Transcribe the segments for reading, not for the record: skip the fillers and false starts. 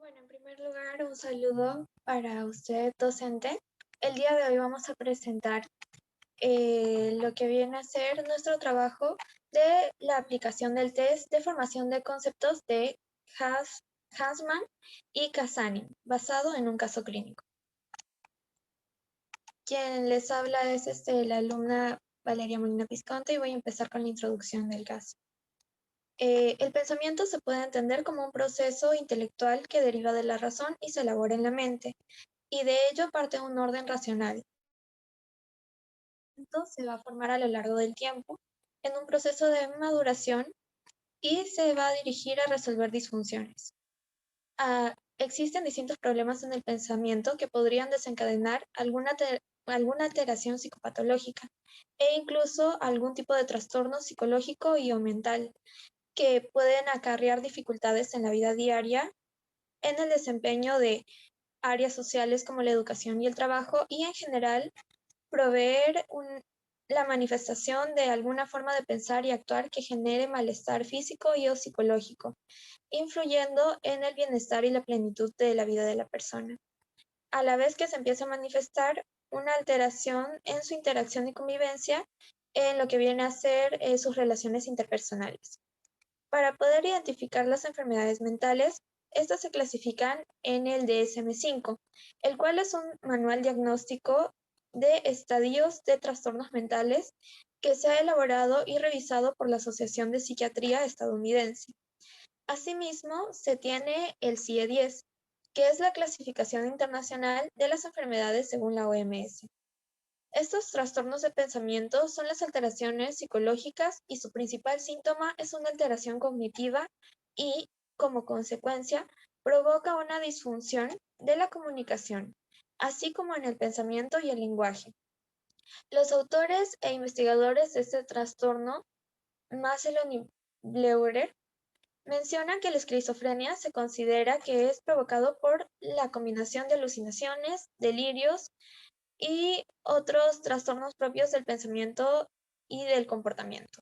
Bueno, en primer lugar, un saludo para usted, docente. El día de hoy vamos a presentar lo que viene a ser nuestro trabajo de la aplicación del test de formación de conceptos de Hansman y Casani, basado en un caso clínico. Quien les habla es la alumna Valeria Molina Pisconte y voy a empezar con la introducción del caso. El pensamiento se puede entender como un proceso intelectual que deriva de la razón y se elabora en la mente, y de ello parte un orden racional. Entonces se va a formar a lo largo del tiempo en un proceso de maduración y se va a dirigir a resolver disfunciones. Existen distintos problemas en el pensamiento que podrían desencadenar alguna alteración psicopatológica e incluso algún tipo de trastorno psicológico y o mental que pueden acarrear dificultades en la vida diaria, en el desempeño de áreas sociales como la educación y el trabajo, y en general proveer la manifestación de alguna forma de pensar y actuar que genere malestar físico y o psicológico, influyendo en el bienestar y la plenitud de la vida de la persona. A la vez que se empieza a manifestar una alteración en su interacción y convivencia en lo que viene a ser sus relaciones interpersonales. Para poder identificar las enfermedades mentales, estas se clasifican en el DSM-5, el cual es un manual diagnóstico de estadios de trastornos mentales que se ha elaborado y revisado por la Asociación de Psiquiatría estadounidense. Asimismo, se tiene el CIE-10, que es la clasificación internacional de las enfermedades según la OMS. Estos trastornos de pensamiento son las alteraciones psicológicas y su principal síntoma es una alteración cognitiva y, como consecuencia, provoca una disfunción de la comunicación, así como en el pensamiento y el lenguaje. Los autores e investigadores de este trastorno, Maslow y Bleuler, mencionan que la esquizofrenia se considera que es provocado por la combinación de alucinaciones, delirios, y otros trastornos propios del pensamiento y del comportamiento.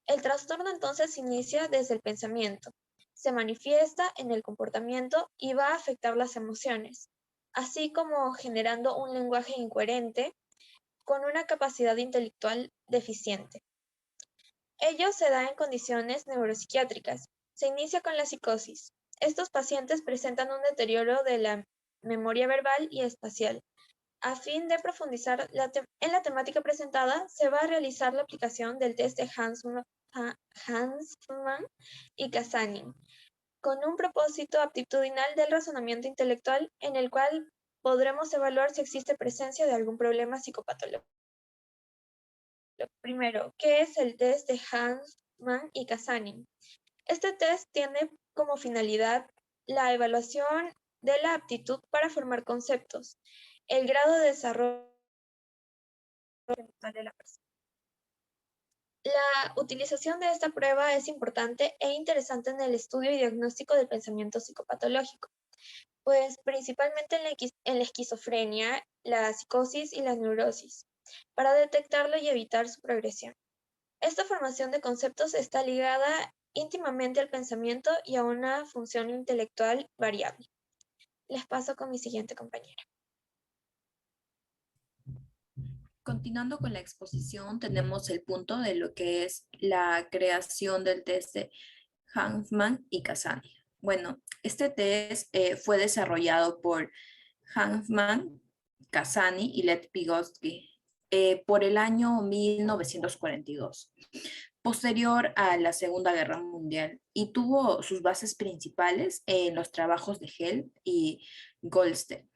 El trastorno entonces inicia desde el pensamiento, se manifiesta en el comportamiento y va a afectar las emociones, así como generando un lenguaje incoherente con una capacidad intelectual deficiente. Ello se da en condiciones neuropsiquiátricas. Se inicia con la psicosis. Estos pacientes presentan un deterioro de la memoria verbal y espacial. A fin de profundizar en la temática presentada, se va a realizar la aplicación del test de Hansman y Casani, con un propósito aptitudinal del razonamiento intelectual en el cual podremos evaluar si existe presencia de algún problema psicopatológico. Primero, ¿qué es el test de Hansman y Casani? Este test tiene como finalidad la evaluación de la aptitud para formar conceptos, el grado de desarrollo de la persona. La utilización de esta prueba es importante e interesante en el estudio y diagnóstico del pensamiento psicopatológico, pues principalmente en la esquizofrenia, la psicosis y la neurosis, para detectarlo y evitar su progresión. Esta formación de conceptos está ligada íntimamente al pensamiento y a una función intelectual variable. Les paso con mi siguiente compañera. Continuando con la exposición, tenemos el punto de lo que es la creación del test de Hanfman y Casani. Bueno, este test fue desarrollado por Hanfman, Casani y Lev Vygotsky por el año 1942, posterior a la Segunda Guerra Mundial, y tuvo sus bases principales en los trabajos de Helm y Goldstein.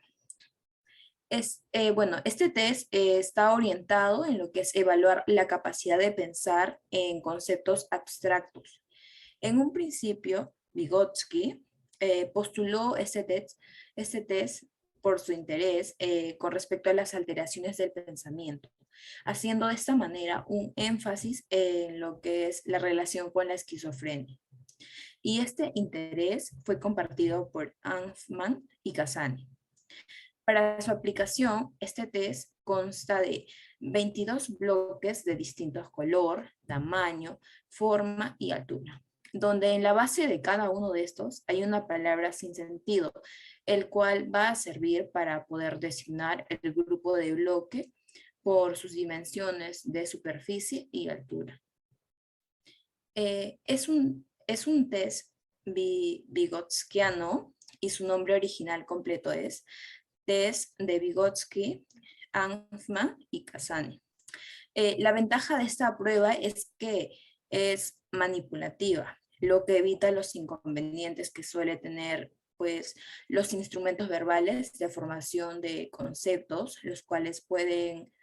Bueno, este test está orientado en lo que es evaluar la capacidad de pensar en conceptos abstractos. En un principio, Vygotsky postuló este test por su interés con respecto a las alteraciones del pensamiento, haciendo de esta manera un énfasis en lo que es la relación con la esquizofrenia. Y este interés fue compartido por Hanfman y Casani. Para su aplicación, este test consta de 22 bloques de distintos color, tamaño, forma y altura. donde en la base de cada uno de estos hay una palabra sin sentido, el cual va a servir para poder designar el grupo de bloque por sus dimensiones de superficie y altura. Es un test vygotskiano y su nombre original completo es test de Vygotsky, Anfman y Casani. La ventaja de esta prueba es que es manipulativa, lo que evita los inconvenientes que suele tener pues, los instrumentos verbales de formación de conceptos, los cuales pueden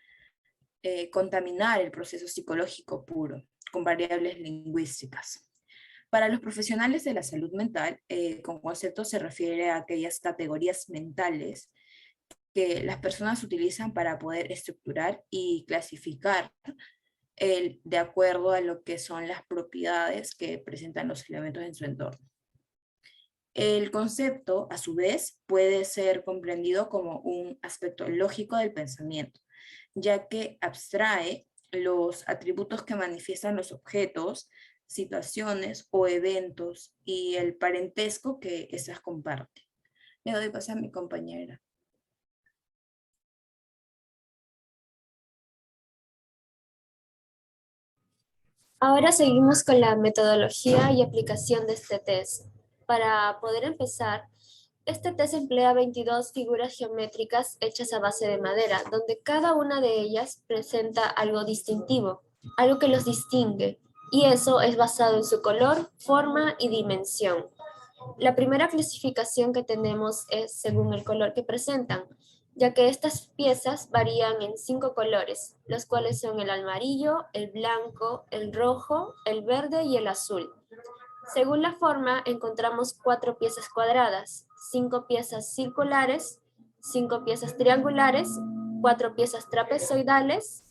contaminar el proceso psicológico puro con variables lingüísticas. Para los profesionales de la salud mental, con conceptos se refiere a aquellas categorías mentales que las personas utilizan para poder estructurar y clasificar de acuerdo a lo que son las propiedades que presentan los elementos en su entorno. El concepto, a su vez, puede ser comprendido como un aspecto lógico del pensamiento, ya que abstrae los atributos que manifiestan los objetos, situaciones o eventos y el parentesco que éstas comparten. Le doy paso a mi compañera. Ahora seguimos con la metodología y aplicación de este test. Para poder empezar, este test emplea 22 figuras geométricas hechas a base de madera, donde cada una de ellas presenta algo distintivo, algo que los distingue, y eso es basado en su color, forma y dimensión. La primera clasificación que tenemos es según el color que presentan, ya que estas piezas varían en 5 colores, los cuales son el amarillo, el blanco, el rojo, el verde y el azul. Según la forma, encontramos 4 piezas cuadradas, 5 piezas circulares, 5 piezas triangulares, 4 piezas trapezoidales,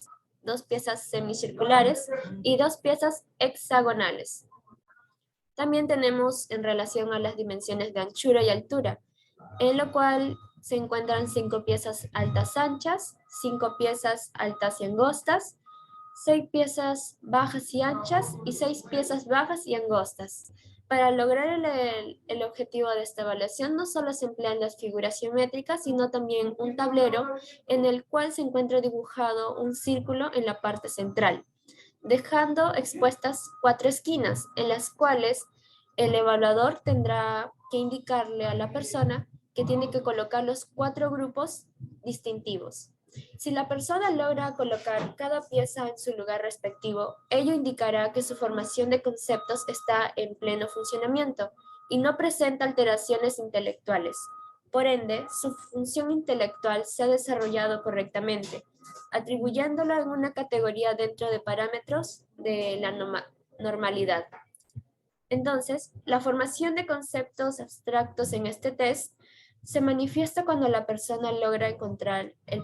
2 piezas semicirculares y 2 piezas hexagonales. También tenemos en relación a las dimensiones de anchura y altura, en lo cual se encuentran 5 piezas altas anchas, 5 piezas altas y angostas, 6 piezas bajas y anchas y 6 piezas bajas y angostas. Para lograr el objetivo de esta evaluación no solo se emplean las figuras geométricas, sino también un tablero en el cual se encuentra dibujado un círculo en la parte central, dejando expuestas 4 esquinas en las cuales el evaluador tendrá que indicarle a la persona que tiene que colocar los 4 grupos distintivos. Si la persona logra colocar cada pieza en su lugar respectivo, ello indicará que su formación de conceptos está en pleno funcionamiento y no presenta alteraciones intelectuales. Por ende, su función intelectual se ha desarrollado correctamente, atribuyéndolo en una categoría dentro de parámetros de la normalidad. Entonces, la formación de conceptos abstractos en este test se manifiesta cuando la persona logra encontrar el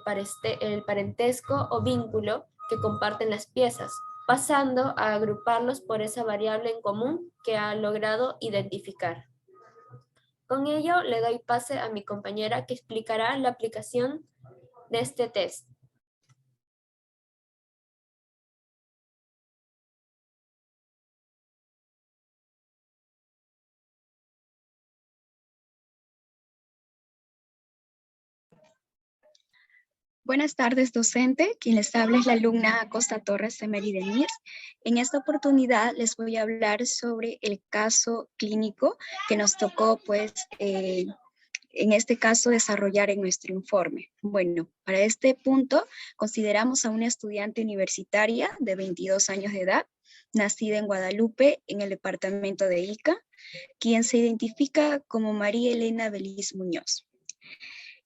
parentesco o vínculo que comparten las piezas, pasando a agruparlos por esa variable en común que ha logrado identificar. Con ello, le doy pase a mi compañera que explicará la aplicación de este test. Buenas tardes, docente. Quien les habla es la alumna Acosta Torres Emery Denise. En esta oportunidad les voy a hablar sobre el caso clínico que nos tocó, en este caso, desarrollar en nuestro informe. Bueno, para este punto consideramos a una estudiante universitaria de 22 años de edad, nacida en Guadalupe, en el departamento de Ica, quien se identifica como María Elena Beliz Muñoz.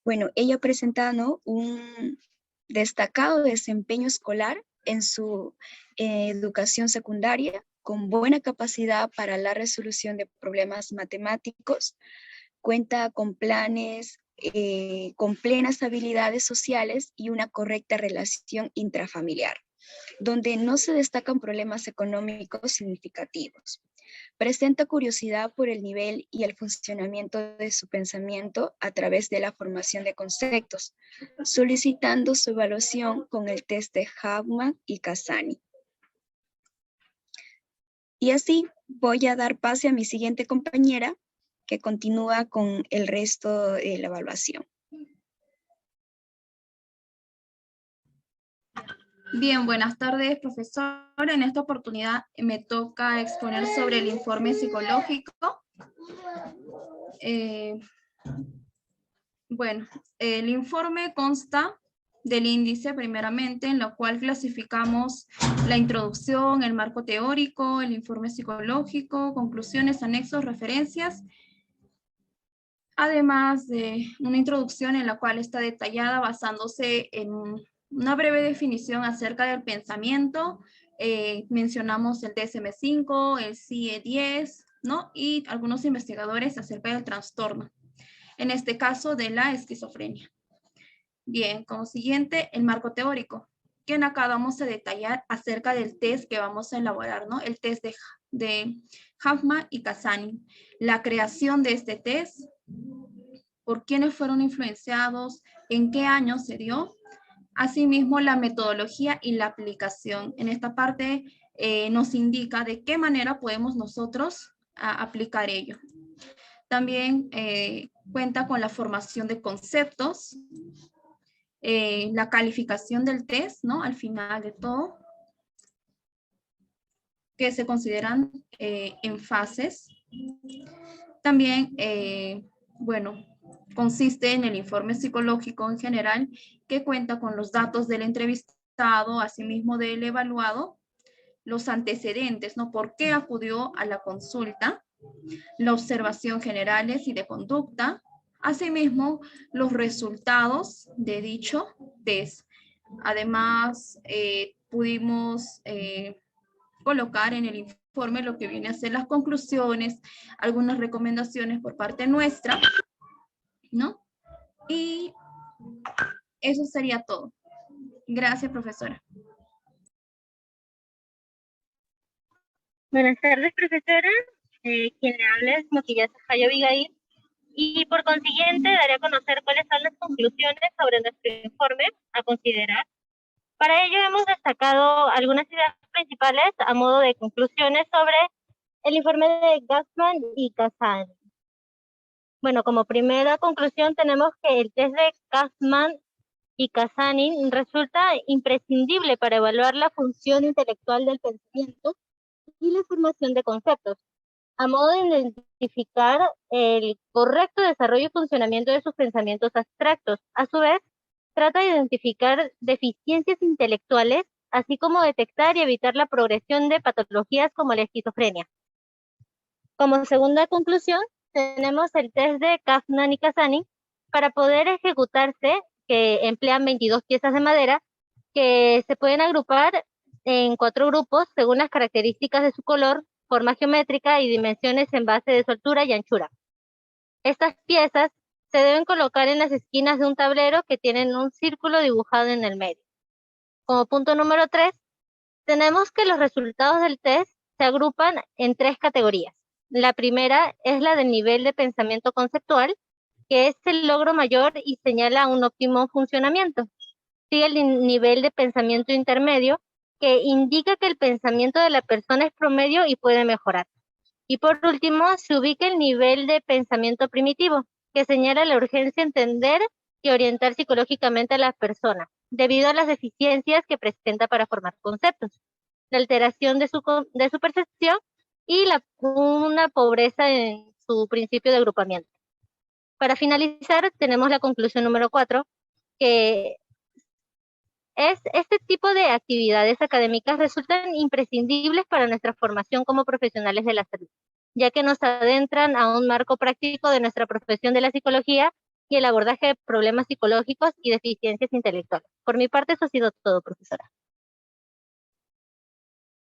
Bueno, ella presenta, ¿no?, un destacado desempeño escolar en su educación secundaria, con buena capacidad para la resolución de problemas matemáticos, cuenta con planes, con plenas habilidades sociales y una correcta relación intrafamiliar, donde no se destacan problemas económicos significativos. Presenta curiosidad por el nivel y el funcionamiento de su pensamiento a través de la formación de conceptos, solicitando su evaluación con el test de Huffman y Casani. Y así voy a dar pase a mi siguiente compañera que continúa con el resto de la evaluación. Bien, buenas tardes, profesor. En esta oportunidad me toca exponer sobre el informe psicológico. Bueno, el informe consta del índice primeramente, en lo cual clasificamos la introducción, el marco teórico, el informe psicológico, conclusiones, anexos, referencias, además de una introducción en la cual está detallada basándose en una breve definición acerca del pensamiento. Mencionamos el DSM-5, el CIE-10, ¿no? Y algunos investigadores acerca del trastorno, en este caso de la esquizofrenia. Bien, como siguiente, el marco teórico, que acá vamos a detallar acerca del test que vamos a elaborar, ¿no? El test de Huffman y Casani. La creación de este test, por quiénes fueron influenciados, en qué año se dio, asimismo la metodología y la aplicación. En esta parte nos indica de qué manera podemos nosotros aplicar ello. También cuenta con la formación de conceptos, la calificación del test, ¿no? Al final de todo, que se consideran en fases. También, bueno, consiste en el informe psicológico en general, que cuenta con los datos del entrevistado, asimismo del evaluado, los antecedentes, ¿no? ¿Por qué acudió a la consulta? La observación generales y de conducta, asimismo los resultados de dicho test. Además, pudimos colocar en el informe lo que viene a ser las conclusiones, algunas recomendaciones por parte nuestra, ¿no? Y eso sería todo. Gracias, profesora. Buenas tardes, profesora. Quien le habla es Moquilla Sajayo Abigail, y por consiguiente daré a conocer cuáles son las conclusiones sobre nuestro informe a considerar. Para ello hemos destacado algunas ideas principales a modo de conclusiones sobre el informe de Gassman y Casani. Bueno, como primera conclusión tenemos que el test de Gassman y Casani resulta imprescindible para evaluar la función intelectual del pensamiento y la formación de conceptos, a modo de identificar el correcto desarrollo y funcionamiento de sus pensamientos abstractos. A su vez, trata de identificar deficiencias intelectuales, así como detectar y evitar la progresión de patologías como la esquizofrenia. Como segunda conclusión, tenemos el test de Kaufman y Casani para poder ejecutarse, que emplean 22 piezas de madera, que se pueden agrupar en 4 grupos según las características de su color, forma geométrica y dimensiones en base de su altura y anchura. Estas piezas se deben colocar en las esquinas de un tablero que tienen un círculo dibujado en el medio. Como punto número 3, tenemos que los resultados del test se agrupan en 3 categorías. La primera es la del nivel de pensamiento conceptual, que es el logro mayor y señala un óptimo funcionamiento. Sigue el nivel de pensamiento intermedio, que indica que el pensamiento de la persona es promedio y puede mejorar. Y por último, se ubica el nivel de pensamiento primitivo, que señala la urgencia de entender y orientar psicológicamente a la persona, debido a las deficiencias que presenta para formar conceptos, la alteración de su percepción y una pobreza en su principio de agrupamiento. Para finalizar, tenemos la conclusión número 4, que este tipo de actividades académicas resultan imprescindibles para nuestra formación como profesionales de la salud, ya que nos adentran a un marco práctico de nuestra profesión de la psicología y el abordaje de problemas psicológicos y deficiencias intelectuales. Por mi parte, eso ha sido todo, profesora.